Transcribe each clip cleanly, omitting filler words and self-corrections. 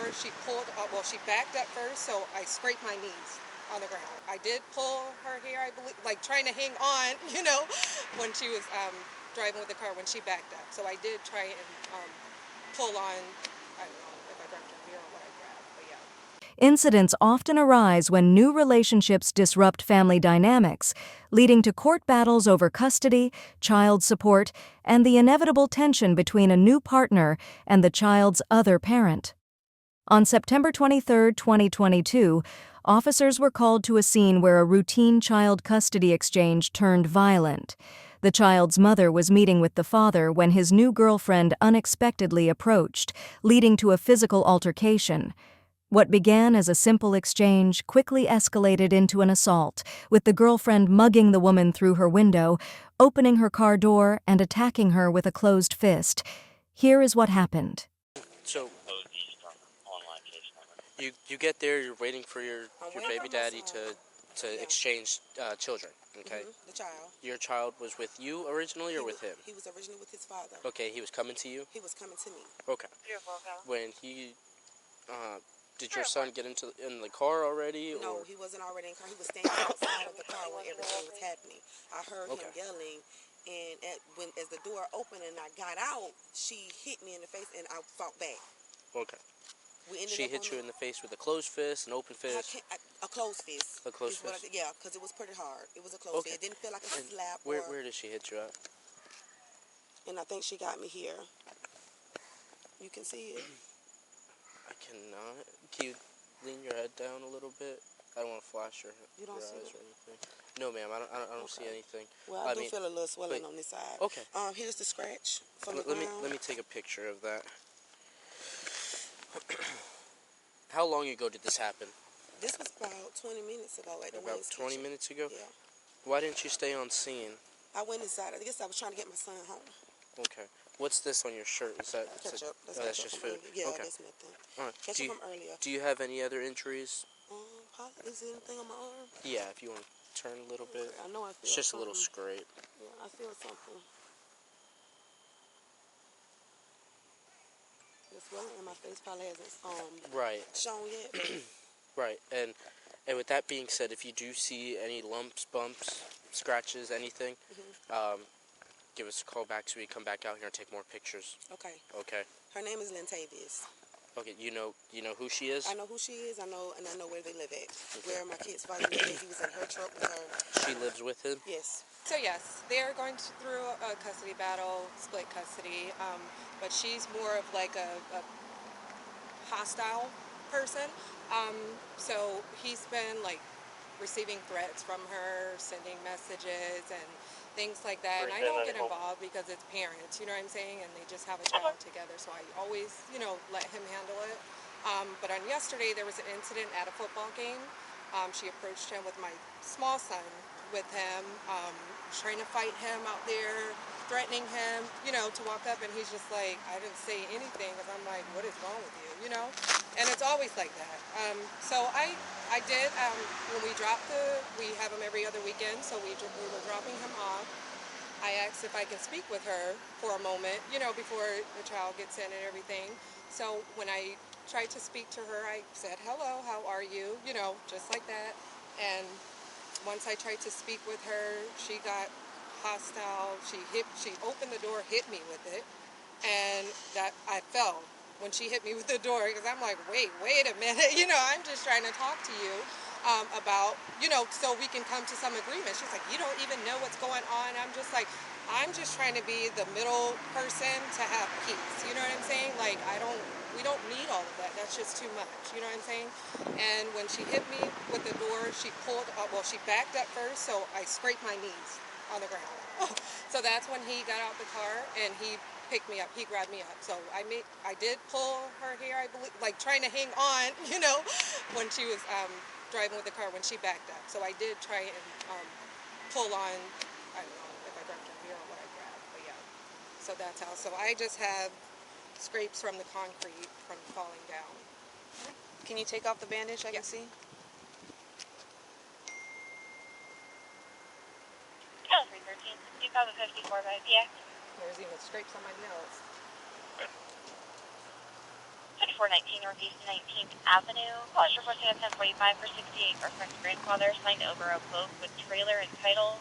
door, she pulled up, well, she backed up first, so I scraped my knees on the ground. I did pull her hair, I believe, like trying to hang on, when she was driving with the car when she backed up. So I did try and pull on, I don't know if I grabbed her hair or what I grabbed, but yeah. Incidents often arise when new relationships disrupt family dynamics, leading to court battles over custody, child support, and the inevitable tension between a new partner and the child's other parent. On September 23, 2022, officers were called to a scene where a routine child custody exchange turned violent. The child's mother was meeting with the father when his new girlfriend unexpectedly approached, leading to a physical altercation. What began as a simple exchange quickly escalated into an assault, with the girlfriend mugging the woman through her window, opening her car door, and attacking her with a closed fist. Here is what happened. So, you get there, you're waiting for your baby daddy to exchange children, okay? The child. Your child was with you originally or with him? He was originally with his father. Okay, he was coming to you? He was coming to me. Okay. When he, did your son get in the car already? No, he wasn't already in the car. He was standing outside of the car when everything was happening. I heard him yelling, and as the door opened and I got out, she hit me in the face, and I fought back. Okay. She hit you in the face with a closed fist, an open fist? A closed fist. A closed fist? Yeah, because it was pretty hard. It was a closed fist. It didn't feel like a slap. Where did she hit you at? And I think she got me here. You can see it. I cannot. Can you lean your head down a little bit? I don't want to flash your eyes or anything. No, ma'am. I don't see anything. Well, I do feel a little swelling on this side. Okay. Here's the scratch from the ground. Let me take a picture of that. How long ago did this happen? This was about 20 minutes ago at the About 20 minutes ago? Yeah. Why didn't you stay on scene? I went inside. I guess I was trying to get my son home. Okay. What's this on your shirt? Is that ketchup? That's just food. Yeah, okay. That's nothing. All right. Ketchup from earlier. Do you have any other injuries? Is there anything on my arm? Yeah, if you want to turn a little bit. I know I feel It's just something. a little scrape. Yeah, I feel something. The swelling in my face probably hasn't shown yet. Right, and with that being said, if you do see any lumps, bumps, scratches, anything, give us a call back so we can come back out here and take more pictures. Okay. Okay. Her name is Lintavious. Okay, you know who she is? I know who she is. I know where they live at. Okay. Where my kid's father lives at. He was in her truck with her. She lives with him? Yes. So yes, they're going through a custody battle, split custody, but she's more of like a hostile person. So he's been like receiving threats from her, sending messages and things like that. And I don't get involved because it's parents, you know what I'm saying? And they just have a child together. So I always, let him handle it. But on yesterday, there was an incident at a football game. She approached him with my small son with him, trying to fight him out there, threatening him, to walk up, and he's just like, I didn't say anything, because I'm like, what is wrong with you, And it's always like that. So I did, when we have him every other weekend, so we were dropping him off. I asked if I can speak with her for a moment, before the child gets in and everything. So when I tried to speak to her, I said, hello, how are you, just like that. And once I tried to speak with her, she got hostile. She opened the door, hit me with it, and that I fell when she hit me with the door, because I'm like, wait a minute, I'm just trying to talk to you about, so we can come to some agreement. She's like, you don't even know what's going on. I'm just like, I'm just trying to be the middle person to have peace. You know what I'm saying? Like, we don't need all of that. That's just too much. You know what I'm saying? And when she hit me with the door, she she backed up first, so I scraped my knees on the ground. So that's when he got out the car and he picked me up. He grabbed me up. So I did pull her hair, I believe, like trying to hang on, when she was driving with the car when she backed up. So I did try and pull on, I don't know if I grabbed her hair or what I grabbed, but yeah. So that's how. So I just have scrapes from the concrete from falling down. Can you take off the bandage I can see? Oh, 313. You call the 54 by PX. There's even scrapes on my nails. 54 3419 Northeast 19th Avenue. College requesting a 1045 for 68. Reference grandfather signed over a quote with trailer and title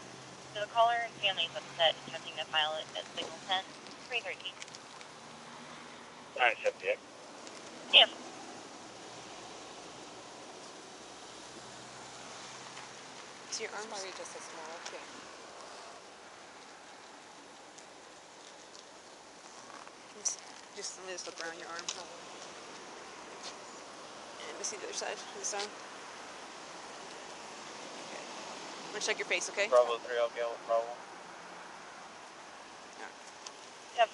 to the caller, and family is upset attempting to file it as signal 10. 313. 978. Yes. See your It's arms? probably just a small thing. Just let me just look around your arm. And let me see the other side. This arm. Okay. I'm gonna check your face, okay? Bravo 3, I'll get Bravo. Yep.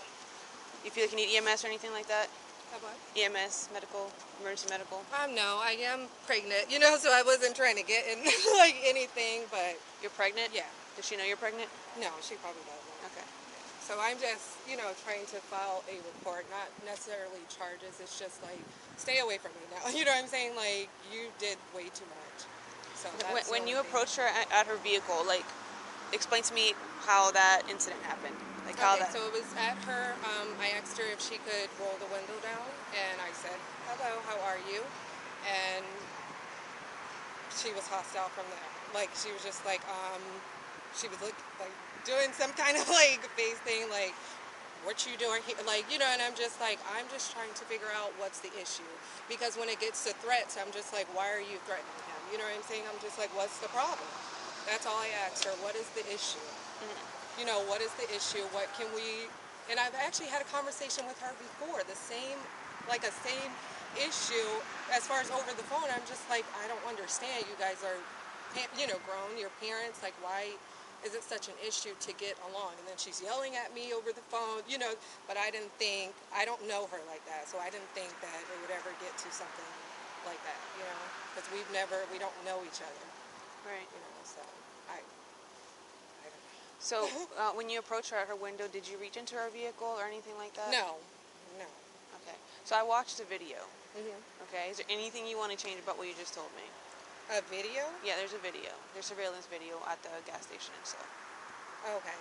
You feel like you need EMS or anything like that? Have what? EMS, medical, emergency medical. No, I am pregnant, you know, so I wasn't trying to get in like anything, but You're pregnant? yeah. Does she know you're pregnant? No, she probably doesn't. Okay. So I'm just, you know, trying to file a report, not necessarily charges. It's just like, stay away from me now. You know what I'm saying? Like, you did way too much. So that's When the you only thing. approached her at her vehicle, like, explain to me how that incident happened. Like how Okay, that. so it was at her, I asked her if she could roll the window down, and I said, hello, how are you? And she was hostile from there. Like, she was just like, she was like doing some kind of like face thing, like, what you doing here? Like, you know, and I'm just like, I'm just trying to figure out what's the issue. Because when it gets to threats, I'm just like, why are you threatening him? You know what I'm saying? I'm just like, what's the problem? That's all I asked her. What is the issue? You know, what is the issue? What can we, and I've actually had a conversation with her before, the same issue as far as over the phone. I'm just like, I don't understand. You guys are, you know, grown, your parents, like, why is it such an issue to get along? And then she's yelling at me over the phone, you know, but I don't know her like that, so I didn't think that it would ever get to something like that, you know, because we don't know each other, Right. you know, so I don't know. So when you approached her at her window, did you reach into her vehicle or anything like that? No. Okay. So I watched the video. Mhm. Okay. Is there anything you want to change about what you just told me? A video? Yeah, there's a video. There's surveillance video at the gas station and stuff. Okay.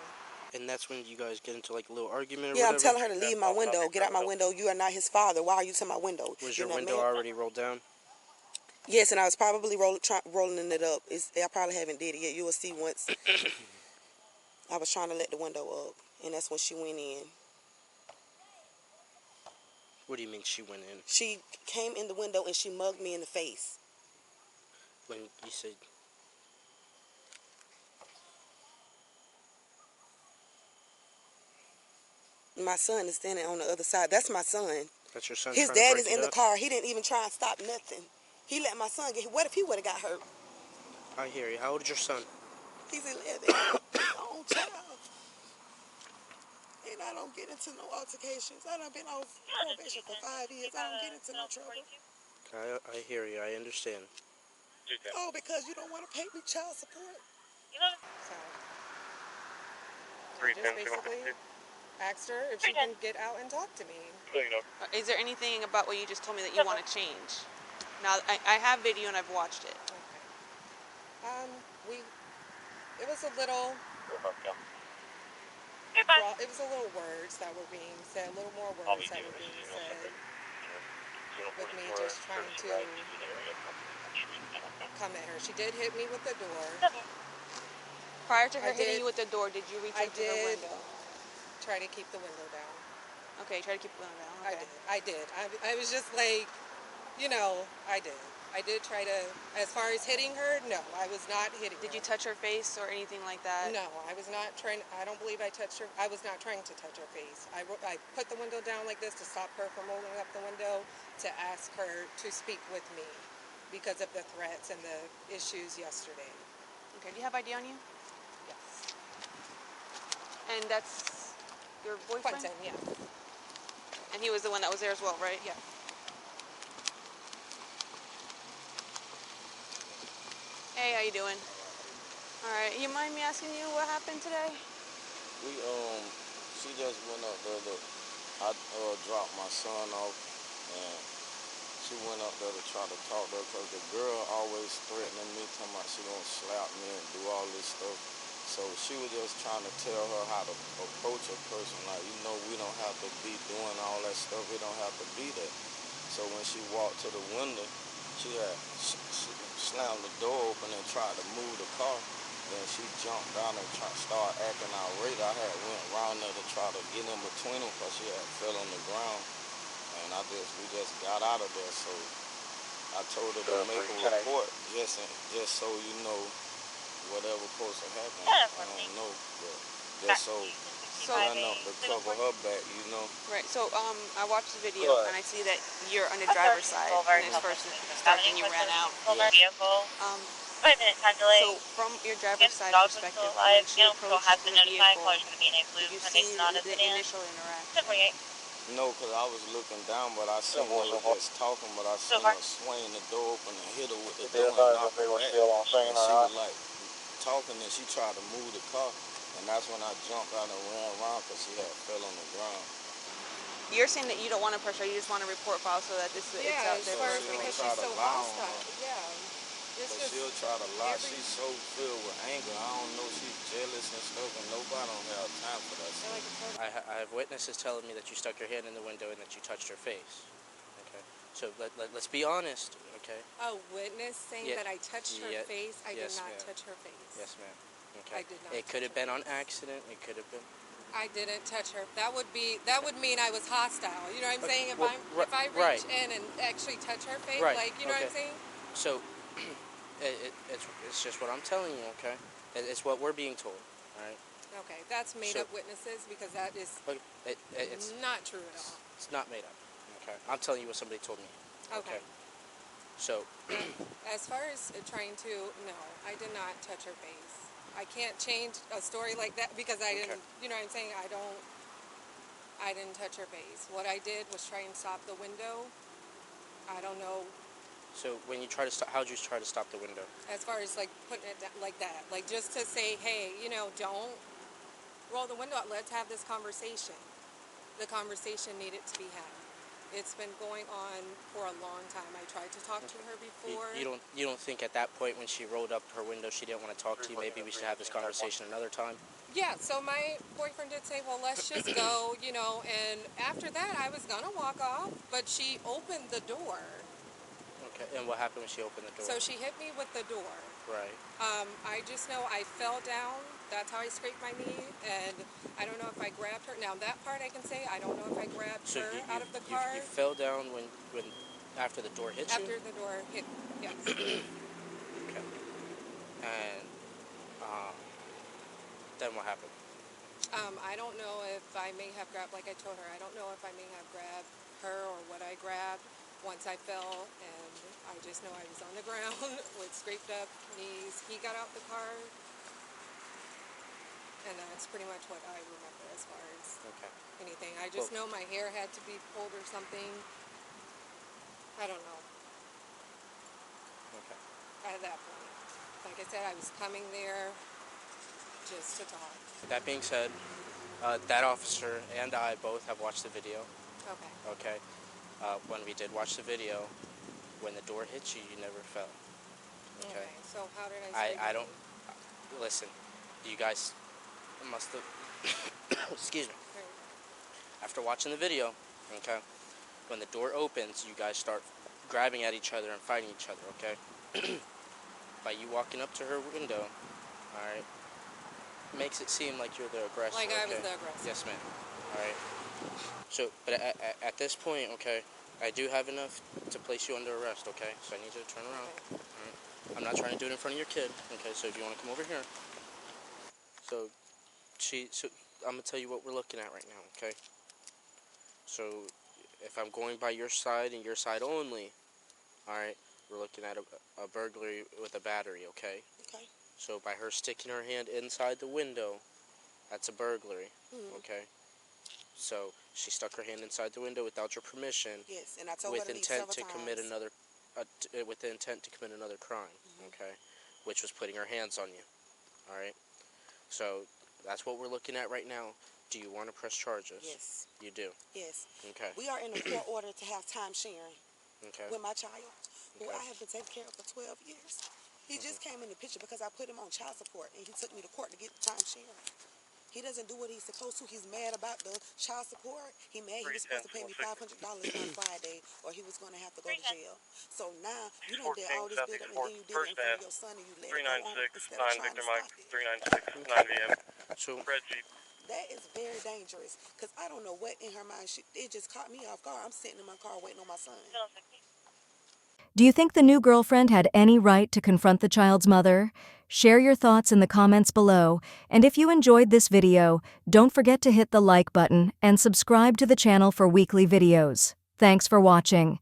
And that's when you guys get into like a little argument or Yeah, I'm whatever? telling her to leave my window. Get out my window. You are not his father. Why are you to my window? Was You're your not window man. already rolled down? Yes, and I was probably rolling it up. I probably haven't did it yet. You will see once. I was trying to let the window up, and that's when she went in. What do you mean she went in? She came in the window and she mugged me in the face. When you said... My son is standing on the other side. That's my son. That's your son His trying to dad break is it in the up? car. He didn't even try and stop nothing. He let my son get. What if he would have got hurt? I hear you. How old is your son? He's 11. His own child. And I don't get into no altercations. I done been off probation for 5 years. I don't get into no trouble. I hear you. I understand. Oh, because you don't want to pay me child support. So I just basically asked her if she can get out and talk to me. Is there anything about what you just told me that you want to change? Now, I have video and I've watched it. Okay. It was a little, it was a little words that were being said, a little more words that were being said with me just trying to come at her. She did hit me with the door. Prior to her I hitting did- you with the door, did you reach I into her did. window? Try to keep the window down. Okay, try to keep the window down. Okay. I did. I was just like, you know, I did. I did try to, as far as hitting her, no, I was not hitting her. Did you touch her face or anything like that? No, I was not trying, I don't believe I touched her. I was not trying to touch her face. I put the window down like this to stop her from rolling up the window, to ask her to speak with me because of the threats and the issues yesterday. Okay, do you have ID on you? Yes. And that's your boyfriend? Quentin, yeah. And he was the one that was there as well, right? Yeah. Hey, how you doing? All right, you mind me asking you what happened today? She just went up there I dropped my son off, and she went up there to try to talk to her, because the girl always threatening me, talking about she gonna slap me and do all this stuff. So she was just trying to tell her how to approach a person, like, we don't have to be doing all that stuff, we don't have to be that. So when she walked to the window, she had slammed the door open and tried to move the car. Then she jumped down and started acting outraged. I had went around there to try to get in between them because she had fell on the ground. And we just got out of there. So I told her to make a report just so you know whatever supposed to happen. I don't know, but just so I know to cover her back, you know. Right. So I watched the video and I see that you're on the driver's side and this person started and you ran out. Vehicle. Um, 5-minute time delay. so from your driver's side Dog was perspective, still when alive. she Animal control has approached been the notified. vehicle, Caller's going to be in a blue did you Hyundai see Sonata the sedan. initial interaction? 748. No, because I was looking down, but I seen they were just talking, but I seen her swing the door open and hit her with the door and knock her back. And she was like talking and she tried to move the car. And that's when I jumped out and ran around because she had fell on the ground. You're saying that you don't want to pressure, you just want a report file so that it's Yeah, out as there far for as she don't because try she's to so lie on hostile. her. Yeah. It's But just she'll try to lie. every, She's so filled with anger. I don't know. She's jealous and stuff, and nobody don't have time for that I like stuff. a I have witnesses telling me that you stuck your hand in the window and that you touched her face. Okay, so let's be honest. Okay. a witness saying Yeah, that I touched her yeah, face. I did yes, not ma'am. touch her face. Yes, ma'am. Okay. I did not. It could touch have her been on face. accident. It could have been. I didn't touch her. That would mean I was hostile. You know what I'm Okay, saying? well, If I right, reach in and actually touch her face, right. like you know Okay. what I'm saying? So it's just what I'm telling you. Okay. It's what we're being told. All right. Okay, that's made So- up witnesses because that is Okay. It's not true at all. it's not made up. Okay. I'm telling you what somebody told me. Okay. So. As far as trying to, no, I did not touch her face. I can't change a story like that because I didn't, you know what I'm saying? I didn't touch her face. What I did was try and stop the window. I don't know, So when you try to stop, how'd you try to stop the window? as far as like putting it like that. Like just to say, hey, don't roll the window out. Let's have this conversation. The conversation needed to be had. It's been going on for a long time. I tried to talk to her before. You don't think at that point when she rolled up her window she didn't want to talk to you? Maybe we should have this conversation another time. Yeah, so my boyfriend did say, well, let's just go, and after that I was gonna walk off, but she opened the door. Okay. And what happened when she opened the door? So she hit me with the door. Right. I just know I fell down. That's how I scraped my knee, and I don't know if I grabbed her. Now that part I can say, I don't know if I grabbed So her you, out of the car you fell down when after the door hit you? after the door hit me. Yes. Okay. And then what happened? I don't know if I may have grabbed, like I told her, I don't know if I may have grabbed her or what I grabbed once I fell, and I just know I was on the ground with scraped up knees. He got out the car, and that's pretty much what I remember as far as anything. I just know my hair had to be pulled or something. I don't know. Okay. At that point, like I said, I was coming there just to talk. That being said, that officer and I both have watched the video. Okay. Okay. When we did watch the video, when the door hit you, you never fell. Okay. So how did I? I don't. Listen, you guys must have. Excuse me. After watching the video, okay, when the door opens, you guys start grabbing at each other and fighting each other. Okay. By you walking up to her window, all right, makes it seem like you're the aggressor. Like I was okay? the aggressor. Yes, ma'am. All right. So, but at this point, okay, I do have enough to place you under arrest, okay? So I need you to turn around. Okay. All right. I'm not trying to do it in front of your kid, okay? So if you want to come over here. So I'm gonna tell you what we're looking at right now, okay? So if I'm going by your side and your side only, all right, we're looking at a burglary with a battery, okay? Okay. So by her sticking her hand inside the window, that's a burglary, okay? So she stuck her hand inside the window without your permission. Yes, and I told with her to leave intent several to commit times. another, with the intent to commit another crime, okay, which was putting her hands on you. All right. So that's what we're looking at right now. Do you want to press charges? Yes. You do. Yes. Okay. We are in a court order to have time sharing Okay. with my child, who Okay. I have been taking care of for 12 years. He just came in the picture because I put him on child support, and he took me to court to get time sharing. He doesn't do what he's supposed to. He's mad about the child support. He mad he was supposed to pay me $500 on Friday, or he was going to have to go to jail. So now you done did all this build up, and then you did it in front of your son, and you let it go on instead of trying to stop it. 396 9 VM. So, Red Jeep. That is very dangerous, because I don't know what in her mind. It just caught me off guard. I'm sitting in my car waiting on my son. Do you think the new girlfriend had any right to confront the child's mother? Share your thoughts in the comments below, and if you enjoyed this video, don't forget to hit the like button and subscribe to the channel for weekly videos. Thanks for watching.